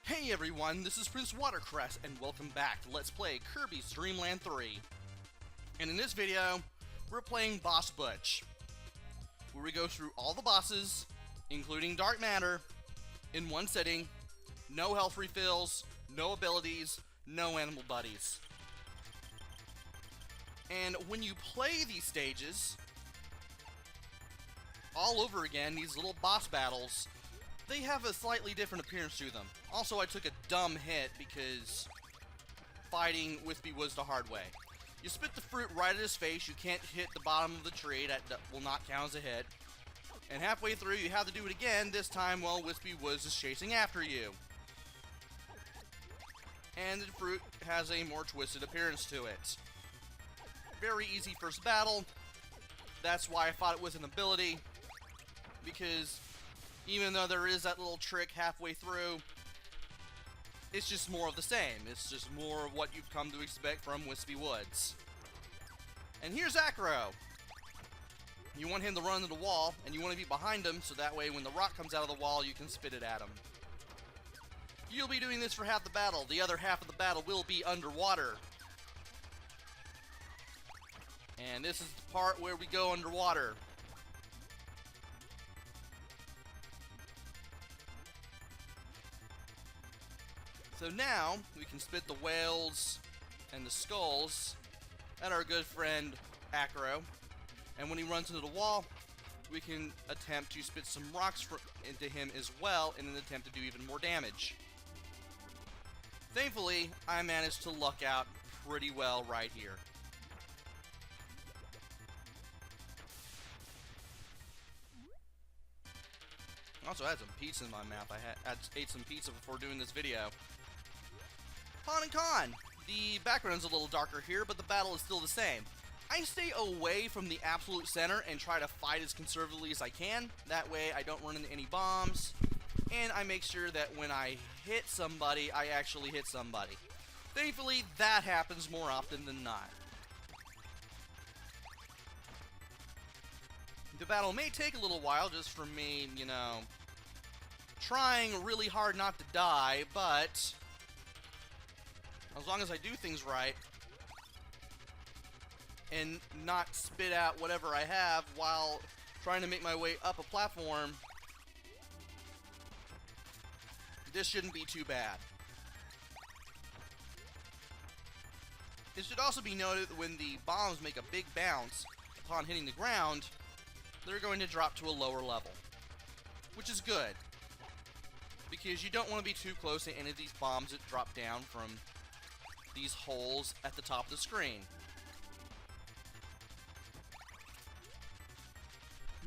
Hey everyone, this is PrinceWatercress, and welcome back to Let's Play Kirby's Dream Land 3. And in this video, we're playing Boss Butch, where we go through all the bosses, including Dark Matter, in one sitting, no health refills, no abilities, no animal buddies. And when you play these stages, all over again, these little boss battles, they have a slightly different appearance to them. Also, I took a dumb hit because fighting Wispy was the hard way. You spit the fruit right at his face, you can't hit the bottom of the tree, that will not count as a hit. And halfway through, you have to do it again, this time while Wispy was just chasing after you. And the fruit has a more twisted appearance to it. Very easy first battle. That's why I fought it with an ability, because even though there is that little trick halfway through, it's just more of the same. It's just more of what you've come to expect from Wispy Woods. And here's Acro. You want him to run into the wall, and you want to be behind him, so that way when the rock comes out of the wall, you can spit it at him. You'll be doing this for half the battle. The other half of the battle will be underwater. And this is the part where we go underwater. So now, we can spit the whales and the skulls at our good friend Acro. And when he runs into the wall, we can attempt to spit some rocks into him as well in an attempt to do even more damage. Thankfully, I managed to luck out pretty well right here. I also had some pizza in my mouth. I ate some pizza before doing this video. Con and con! The background's a little darker here, but the battle is still the same. I stay away from the absolute center and try to fight as conservatively as I can. That way I don't run into any bombs. And I make sure that when I hit somebody, I actually hit somebody. Thankfully, that happens more often than not. The battle may take a little while just from me, you know, trying really hard not to die, but as long as I do things right and not spit out whatever I have while trying to make my way up a platform, this shouldn't be too bad. It should also be noted that when the bombs make a big bounce upon hitting the ground, they're going to drop to a lower level, which is good, because you don't want to be too close to any of these bombs that drop down from these holes at the top of the screen.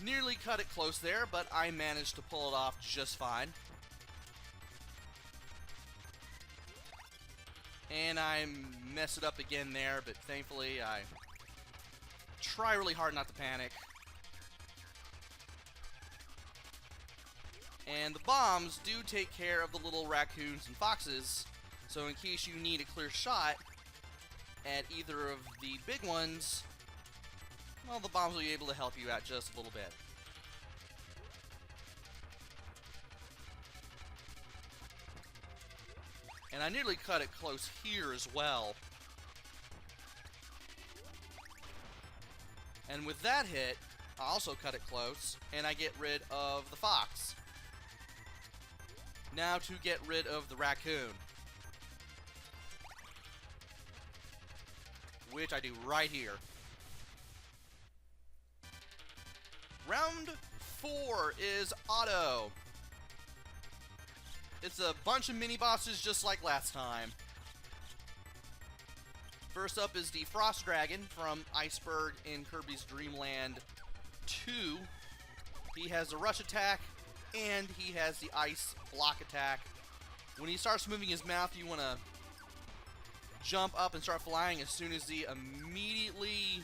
Nearly cut it close there, but I managed to pull it off just fine. And I mess it up again there, but thankfully I try really hard not to panic. And the bombs do take care of the little raccoons and foxes, so in case you need a clear shot at either of the big ones, well, the bombs will be able to help you out just a little bit. And I nearly cut it close here as well. And with that hit, I also cut it close, and I get rid of the fox. Now to get rid of the raccoon, which I do right here. Round 4 is auto. It's a bunch of mini-bosses just like last time. First up is the Frost Dragon from Iceberg in Kirby's Dream Land 2. He has a rush attack, and he has the ice block attack. When he starts moving his mouth, you want to jump up and start flying as soon as he immediately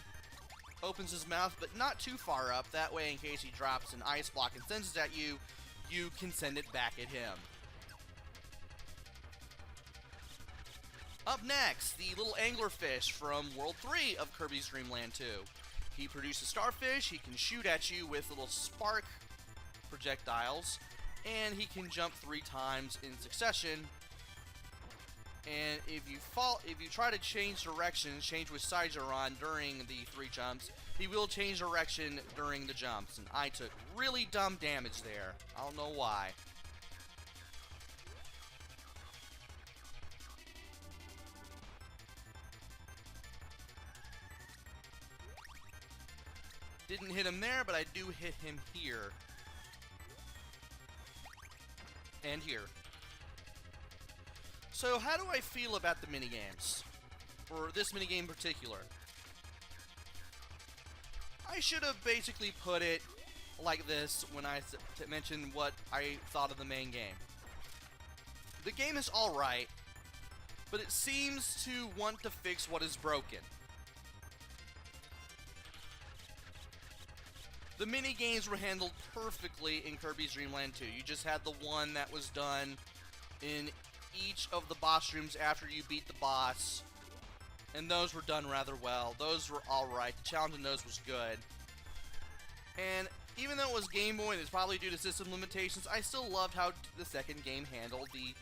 opens his mouth, but not too far up. That way, in case he drops an ice block and sends it at you, you can send it back at him. Up next, the little anglerfish from World 3 of Kirby's Dream Land 2. He produces starfish, he can shoot at you with little spark projectiles, and he can jump 3 times in succession And if you try to change directions, change which side you're on during the 3 jumps, he will change direction during the jumps. And I took really dumb damage there. I don't know why. Didn't hit him there, but I do hit him here. And here. So how do I feel about the minigames? Or this minigame in particular? I should have basically put it like this when I mentioned what I thought of the main game. The game is alright, but it seems to want to fix what is broken. The mini-games were handled perfectly in Kirby's Dream Land 2. You just had the one that was done in each of the boss rooms after you beat the boss. And those were done rather well. Those were alright. The challenge in those was good. And even though it was Game Boy and it's probably due to system limitations, I still loved how the second game handled the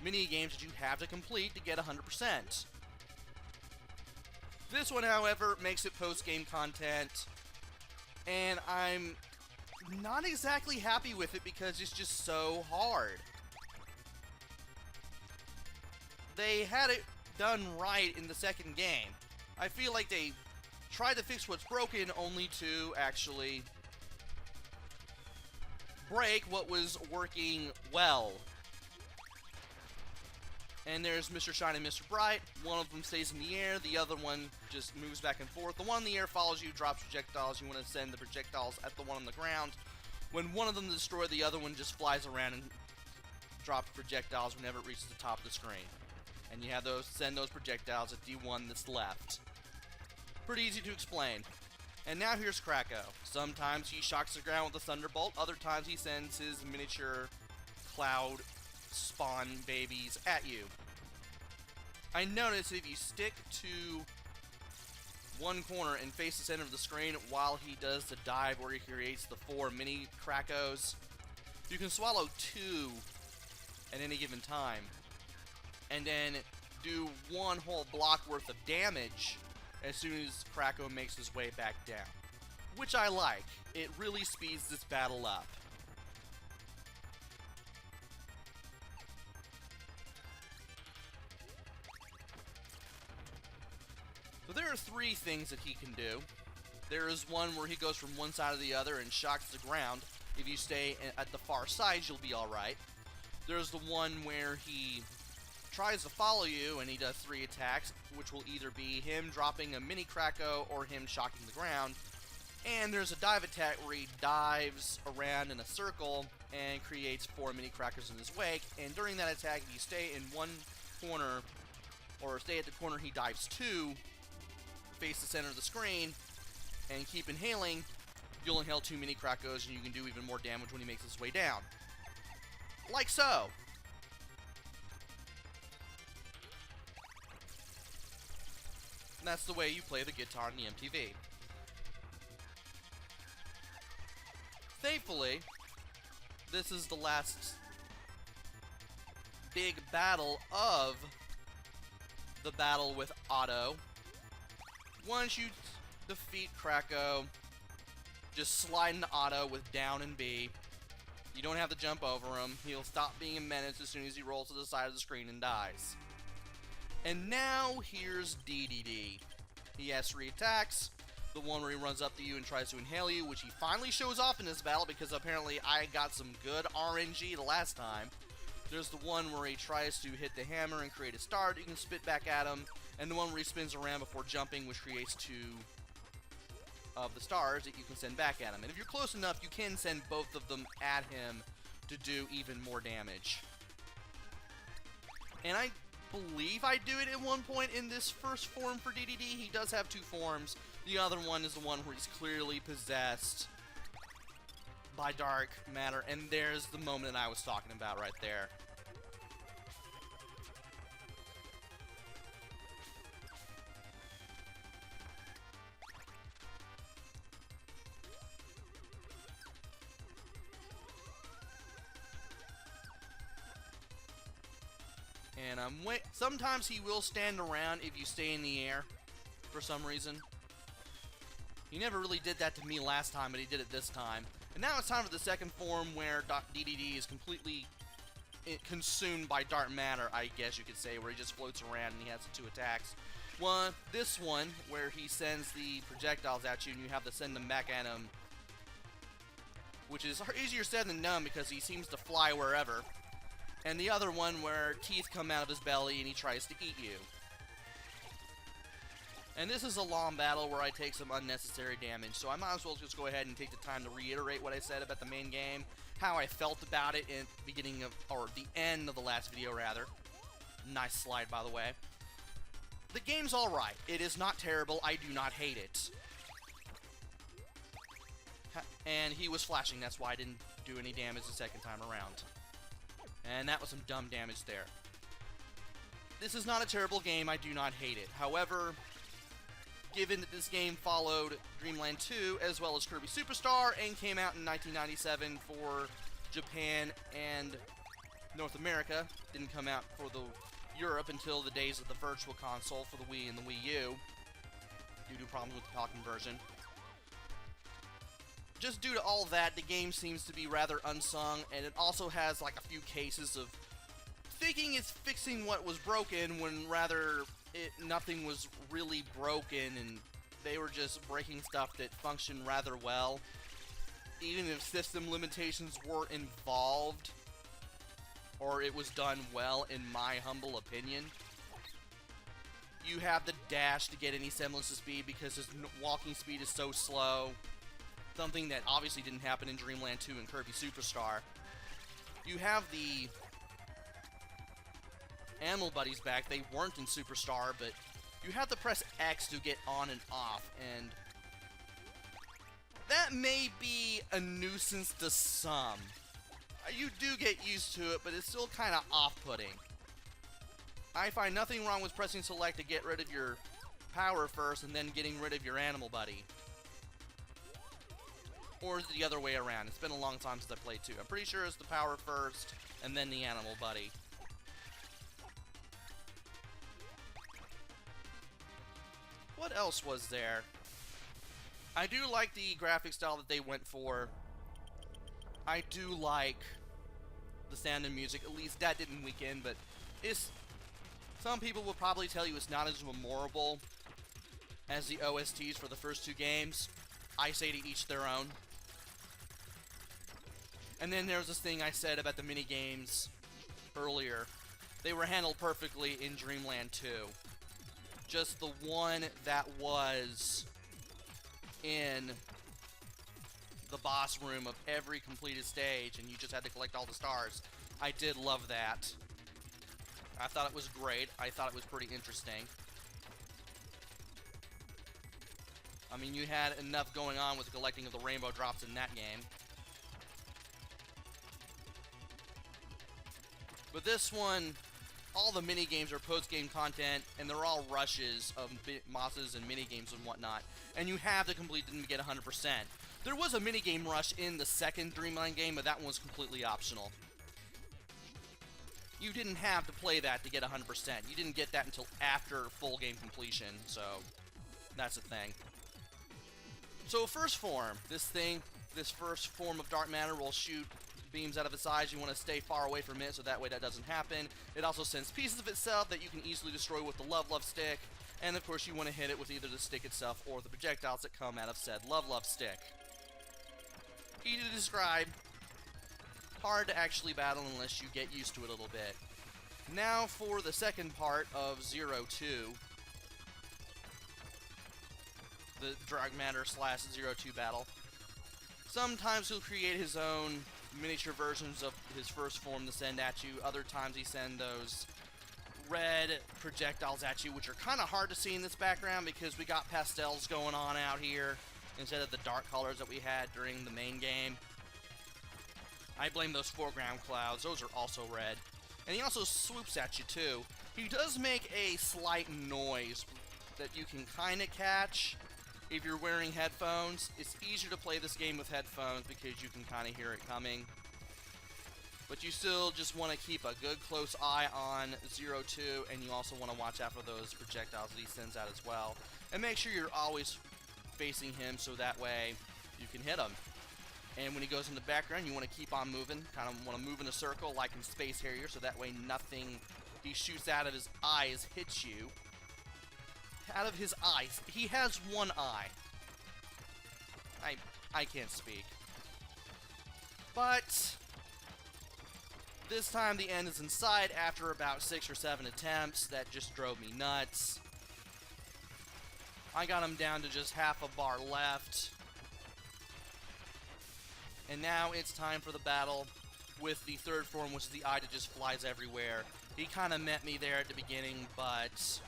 mini-games that you have to complete to get 100%. This one, however, makes it post-game content. And I'm not exactly happy with it because it's just so hard. They had it done right in the second game. I feel like they tried to fix what's broken only to actually break what was working well. And there's Mr. Shine and Mr. Bright. One of them stays in the air, the other one just moves back and forth. The one in the air follows you, drops projectiles. You want to send the projectiles at the one on the ground. When one of them is destroyed, the other one just flies around and drops projectiles whenever it reaches the top of the screen. And you have those send those projectiles at the one that's left. Pretty easy to explain. And now here's Kracko. Sometimes he shocks the ground with a thunderbolt. Other times he sends his miniature cloud spawn babies at you. I noticed if you stick to one corner and face the center of the screen while he does the dive where he creates the 4 mini Krackos, you can swallow 2 at any given time and then do 1 whole block worth of damage as soon as Kracko makes his way back down, which I like. It really speeds this battle up. So there are 3 things that he can do. There is one where he goes from one side to the other and shocks the ground. If you stay at the far side, you'll be alright. There's the one where he tries to follow you and he does 3 attacks, which will either be him dropping a mini Kracko or him shocking the ground. And there's a dive attack where he dives around in a circle and creates 4 mini Krackers in his wake. And during that attack, if you stay in one corner, or stay at the corner he dives to, face the center of the screen, and keep inhaling, you'll inhale 2 mini Krackos and you can do even more damage when he makes his way down. Like so. And that's the way you play the guitar in the MTV. Thankfully, this is the last big battle of the battle with Otto. Once you defeat Kracko, just slide into Otto with down and B. You don't have to jump over him. He'll stop being a menace as soon as he rolls to the side of the screen and dies. And now here's DDD. He has 3 attacks. The one where he runs up to you and tries to inhale you, which he finally shows off in this battle because apparently I got some good RNG the last time. There's the one where he tries to hit the hammer and create a star that you can spit back at him. And the one where he spins around before jumping, which creates 2 of the stars that you can send back at him. And if you're close enough, you can send both of them at him to do even more damage. And I believe I do it at one point in this first form for DDD. He does have 2 forms. The other one is the one where he's clearly possessed by dark matter. And there's the moment that I was talking about right there. And sometimes he will stand around if you stay in the air for some reason. He never really did that to me last time, but he did it this time. And now it's time for the second form where DDD is completely consumed by dark matter, I guess you could say, where he just floats around and he has the 2 attacks. This one, where he sends the projectiles at you and you have to send them back at him, which is easier said than done because he seems to fly wherever. And the other one where teeth come out of his belly and he tries to eat you. And this is a long battle where I take some unnecessary damage, so I might as well just go ahead and take the time to reiterate what I said about the main game, how I felt about it in the beginning of, or the end of the last video, rather. Nice slide, by the way. The game's alright. It is not terrible. I do not hate it. And he was flashing, that's why I didn't do any damage the second time around. And that was some dumb damage there. This is not a terrible game. I do not hate it. However, given that this game followed Dreamland 2 as well as Kirby Superstar and came out in 1997 for Japan and North America, didn't come out for the Europe until the days of the Virtual Console for the Wii and the Wii U, due to problems with the talking version. Just due to all that, the game seems to be rather unsung, and it also has like a few cases of thinking it's fixing what was broken when rather nothing was really broken, and they were just breaking stuff that functioned rather well, even if system limitations were involved, or it was done well, in my humble opinion. You have the dash to get any semblance of speed because his walking speed is so slow, something that obviously didn't happen in Dreamland 2 and Kirby Superstar. You have the animal buddies back. They weren't in Superstar, but you have to press X to get on and off, and that may be a nuisance to some. You do get used to it, but it's still kind of off-putting. I find nothing wrong with pressing select to get rid of your power first and then getting rid of your animal buddy. Or is it the other way around? It's been a long time since I played 2. I'm pretty sure it's the power first and then the animal buddy. What else was there? I do like the graphic style that they went for. I do like the sound and music. At least that didn't weaken, but it's... Some people will probably tell you it's not as memorable as the OSTs for the first 2 games. I say to each their own. And then there's this thing I said about the minigames earlier. They were handled perfectly in Dreamland 2. Just the one that was in the boss room of every completed stage, and you just had to collect all the stars. I did love that. I thought it was great. I thought it was pretty interesting. I mean, you had enough going on with the collecting of the rainbow drops in that game. But this one, all the mini-games are post-game content, and they're all rushes of bosses and mini-games and whatnot. And you have to complete them to get 100%. There was a mini-game rush in the second Dreamland game, but that one was completely optional. You didn't have to play that to get 100%. You didn't get that until after full game completion, so that's the thing. So first form, this first form of dark matter will shoot beams out of its eyes. You want to stay far away from it so that way that doesn't happen. It also sends pieces of itself that you can easily destroy with the Love stick, and of course you want to hit it with either the stick itself or the projectiles that come out of said Love stick. Easy to describe, hard to actually battle unless you get used to it a little bit. Now for the second part of 02, the dark matter / 02 battle. Sometimes he'll create his own miniature versions of his first form to send at you. Other times he sends those red projectiles at you, which are kind of hard to see in this background because we got pastels going on out here instead of the dark colors that we had during the main game. I blame those foreground clouds. Those are also red. And he also swoops at you too. He does make a slight noise that you can kind of catch if you're wearing headphones. It's easier to play this game with headphones because you can kind of hear it coming. But you still just want to keep a good close eye on 02, and you also want to watch out for those projectiles that he sends out as well. And make sure you're always facing him so that way you can hit him. And when he goes in the background, you want to keep on moving. Kind of want to move in a circle like in Space Harrier, so that way nothing he shoots out of his eyes hits you. Out of his eyes. He has one eye. I can't speak. But this time the end is in sight after about 6 or 7 attempts. That just drove me nuts. I got him down to just half a bar left. And now it's time for the battle with the third form, which is the eye that just flies everywhere. He kind of met me there at the beginning, but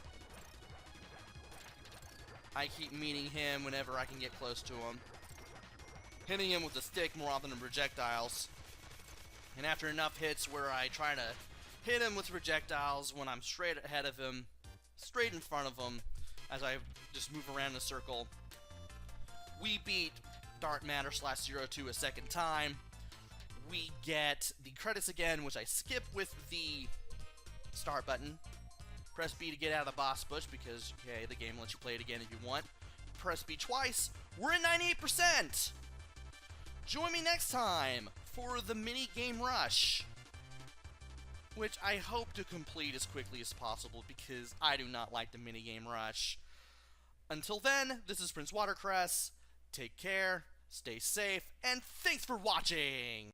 I keep meeting him whenever I can get close to him. Hitting him with the stick more often than projectiles. And after enough hits where I try to hit him with projectiles when I'm straight ahead of him, straight in front of him, as I just move around in a circle, we beat Dark Matter /02 a second time. We get the credits again, which I skip with the start button. Press B to get out of the Boss Butch because, okay, the game lets you play it again if you want. Press B twice. We're at 98%! Join me next time for the mini game rush, which I hope to complete as quickly as possible because I do not like the mini game rush. Until then, this is PrinceWatercress. Take care, stay safe, and thanks for watching!